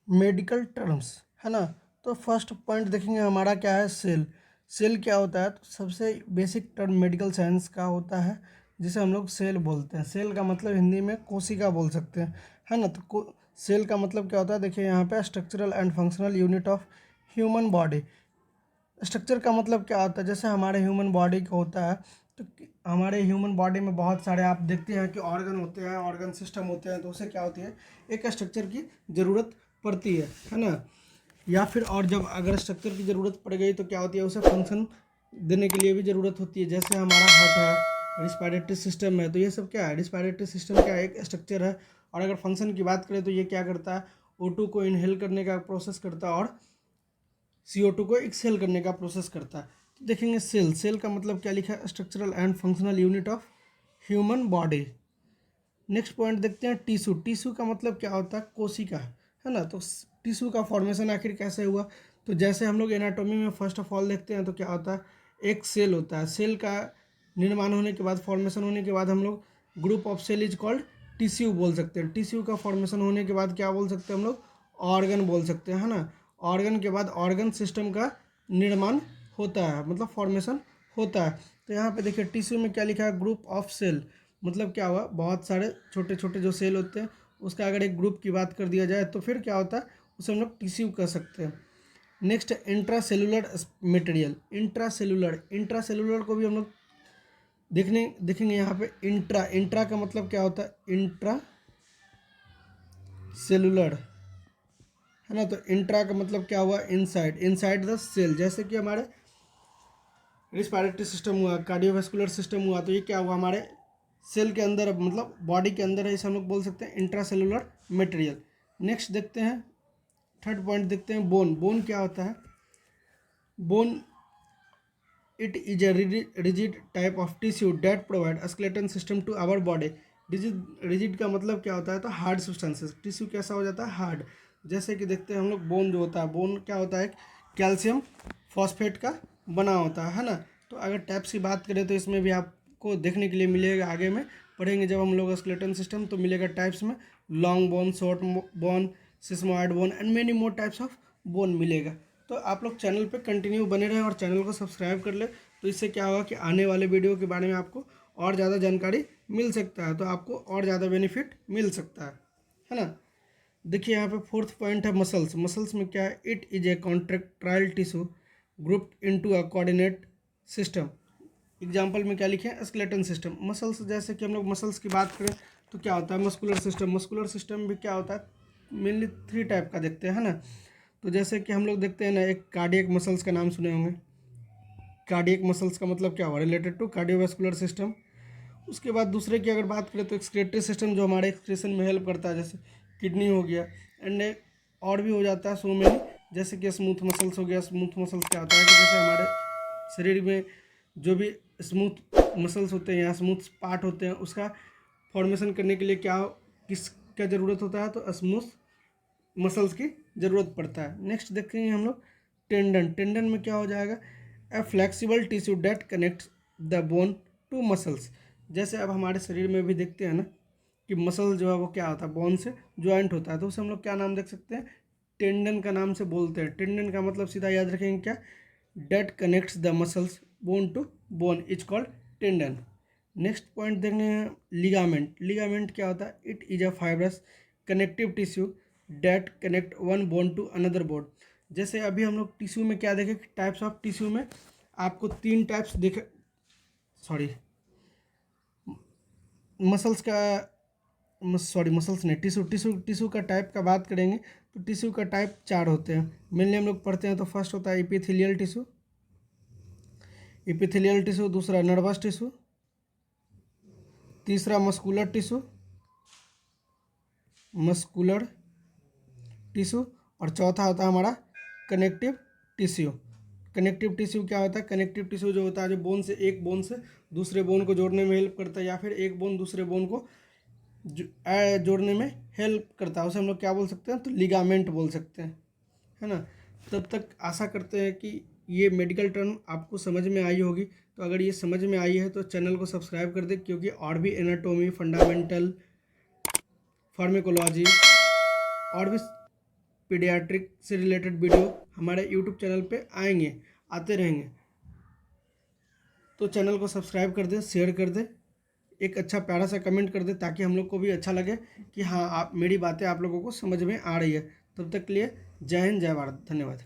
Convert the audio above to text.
Medical terms, है ना। तो फर्स्ट पॉइंट देखेंगे हमारा क्या है, सेल। सेल क्या होता है, तो सबसे बेसिक टर्म मेडिकल साइंस का होता है जिसे हम लोग सेल बोलते हैं। सेल का मतलब हिंदी में कोशिका बोल सकते हैं, है ना। तो सेल का मतलब क्या होता है, देखिए यहाँ पे structural and functional unit of human body. Structure का मतलब क्या होता है, जैसे हमारे ह्यूमन बॉडी का होता है, तो हमारे ह्यूमन बॉडी में बहुत सारे आप देखते हैं कि ऑर्गन होते हैं, ऑर्गन सिस्टम होते हैं, तो उसे क्या होती है, एक स्ट्रक्चर की ज़रूरत पड़ती है ना। या फिर और जब अगर स्ट्रक्चर की ज़रूरत पड़ गई तो क्या होती है, उसे फंक्शन देने के लिए भी ज़रूरत होती है। जैसे हमारा हार्ट है, रिस्पायरेटरी सिस्टम है, तो ये सब क्या है, रिस्पायरेटरी सिस्टम क्या है, एक स्ट्रक्चर है। और अगर फंक्शन की बात करें तो ये क्या करता है, O2 को इनहेल करने का प्रोसेस करता है और CO2 को एक्सहेल करने का प्रोसेस करता है। तो देखेंगे सेल। सेल का मतलब क्या लिखा है, structural and functional unit of human body. Next point देखते हैं टिश्यू। टिश्यू का मतलब क्या होता है, कोशिका, है ना। तो टिश्यू का फॉर्मेशन आखिर कैसे हुआ, तो जैसे हम लोग एनाटॉमी में फर्स्ट ऑफ ऑल देखते हैं तो क्या होता है, एक सेल होता है। सेल का निर्माण होने के बाद, फॉर्मेशन होने के बाद हम लोग group of cell is called tissue बोल सकते हैं। टिश्यू का फॉर्मेशन होने के बाद क्या बोल सकते हैं हम लोग, ऑर्गन बोल सकते हैं, है ना। ऑर्गन के बाद ऑर्गन सिस्टम का निर्माण होता है, मतलब फॉर्मेशन होता है। तो यहाँ पे देखिए टिश्यू में क्या लिखा है, ग्रुप ऑफ सेल। मतलब क्या हुआ, बहुत सारे छोटे छोटे जो सेल होते हैं उसका अगर एक ग्रुप की बात कर दिया जाए तो फिर क्या होता है, उसे हम लोग टिश्यू कह सकते हैं। Next intra cellular material. Intra cellular, intra cellular को भी हम लोग देखेंगे यहाँ पे। इंट्रा, इंट्रा का मतलब क्या होता है, इंट्रा सेलुलर, है ना। तो इंट्रा का मतलब क्या हुआ, इनसाइड, इनसाइड द सेल। जैसे कि हमारे रिस्पायरेटरी सिस्टम हुआ, कार्डियोवास्कुलर सिस्टम हुआ, तो ये क्या हुआ, हमारे सेल के अंदर, मतलब बॉडी के अंदर है, इसे हम लोग बोल सकते हैं इंट्रा सेलुलर मटेरियल। नेक्स्ट देखते हैं, थर्ड पॉइंट देखते हैं, बोन। बोन क्या होता है, bone it is a rigid type of tissue that provide a skeleton system to our body। Rigid का मतलब क्या होता है, तो हार्ड सब्सटेंसेस। टिश्यू कैसा हो जाता है, हार्ड। जैसे कि देखते हैं हम लोग बोन जो होता है, बोन क्या होता है, कैल्शियम फॉस्फेट का बना होता है ना। तो अगर टाइप्स की बात करें तो इसमें भी आपको देखने के लिए मिलेगा, आगे में पढ़ेंगे जब हम लोग स्केलेटन सिस्टम, तो मिलेगा टाइप्स में long bone, short bone, sesamoid bone and many more types of bone मिलेगा। तो आप लोग चैनल पे कंटिन्यू बने रहें और चैनल को सब्सक्राइब कर ले। तो इससे क्या होगा कि आने वाले वीडियो के बारे में आपको और ज़्यादा जानकारी मिल सकता है, तो आपको और ज़्यादा बेनिफिट मिल सकता है ना। देखिए यहाँ पे फोर्थ पॉइंट है मसल्स। मसल्स में क्या है, it is a contractile tissue grouped into a coordinate system. Example में क्या लिखे हैं, स्केलेटन सिस्टम। मसल्स, जैसे कि हम लोग मसल्स की बात करें तो क्या होता है, मस्कुलर सिस्टम। मस्कुलर सिस्टम भी क्या होता है, मेनली 3 टाइप का देखते हैं, है ना। तो जैसे कि हम लोग देखते हैं ना, एक कार्डियक मसल्स का नाम सुने होंगे। कार्डियक मसल्स का मतलब क्या हुआ, रिलेटेड टू कार्डियोवास्कुलर सिस्टम। उसके बाद दूसरे की अगर बात करें तो एक्सक्रीटरी सिस्टम, जो हमारे एक्सक्रीशन में हेल्प करता है, जैसे किडनी हो गया। एंड और भी हो जाता है सो में, जैसे कि स्मूथ मसल्स हो गया। स्मूथ मसल्स क्या होता है कि जैसे हमारे शरीर में जो भी स्मूथ मसल्स होते हैं या स्मूथ पार्ट होते हैं, उसका फॉर्मेशन करने के लिए क्या, किसका ज़रूरत होता है, तो स्मूथ मसल्स की ज़रूरत पड़ता है। नेक्स्ट देखेंगे हम लोग टेंडन। टेंडन में क्या हो जाएगा, a flexible tissue that connects the bone to muscles. जैसे अब हमारे शरीर में भी देखते हैं ना कि मसल जो है वो क्या होता है, बोन से ज्वाइंट होता है, तो उसे हम लोग क्या नाम देख सकते हैं, टेंडन का नाम से बोलते हैं। टेंडन का मतलब सीधा याद रखेंगे क्या, that connects the muscles bone to bone is called tendon. Next point देखने हैं लिगामेंट। लिगामेंट क्या होता है, it is a fibrous connective tissue that connect one bone to another bone. जैसे अभी हम लोग टिश्यू में क्या देखें, टाइप्स ऑफ टिश्यू में आपको 3 टाइप्स देखे, सॉरी मसल्स का, सॉरी मसल्स नहीं, टिश्यू टिश्यू टिश्यू का टाइप का बात करेंगे तो टिश्यू का टाइप 4 होते हैं मेनली हम लोग पढ़ते हैं। तो फर्स्ट होता है इपिथेलियल टिश्यू, इपिथेलियल टिश्यू। दूसरा नर्वस टिश्यू। तीसरा मस्कुलर टिश्यू, मस्कुलर टिश्यू। और चौथा होता है हमारा कनेक्टिव टिश्यू। कनेक्टिव टिश्यू क्या होता है, कनेक्टिव टिश्यू जो होता है जो बोन से, एक बोन से दूसरे बोन को जोड़ने में हेल्प करता है, या फिर एक बोन दूसरे बोन को जोड़ने में हेल्प करता है, उसे हम लोग क्या बोल सकते हैं, तो लिगामेंट बोल सकते हैं, है ना। तब तक आशा करते हैं कि ये मेडिकल टर्म आपको समझ में आई होगी। तो अगर ये समझ में आई है तो चैनल को सब्सक्राइब कर दे, क्योंकि और भी एनाटोमी, फंडामेंटल, फार्मेकोलॉजी और भी पीडियाट्रिक से रिलेटेड वीडियो हमारे यूट्यूब चैनल पे आते रहेंगे। तो चैनल को सब्सक्राइब कर दें, शेयर कर दें, एक अच्छा प्यारा सा कमेंट कर दें, ताकि हम लोग को भी अच्छा लगे कि हाँ, आप मेरी बातें आप लोगों को समझ में आ रही है। तब तक के लिए जय हिंद, जय भारत, धन्यवाद।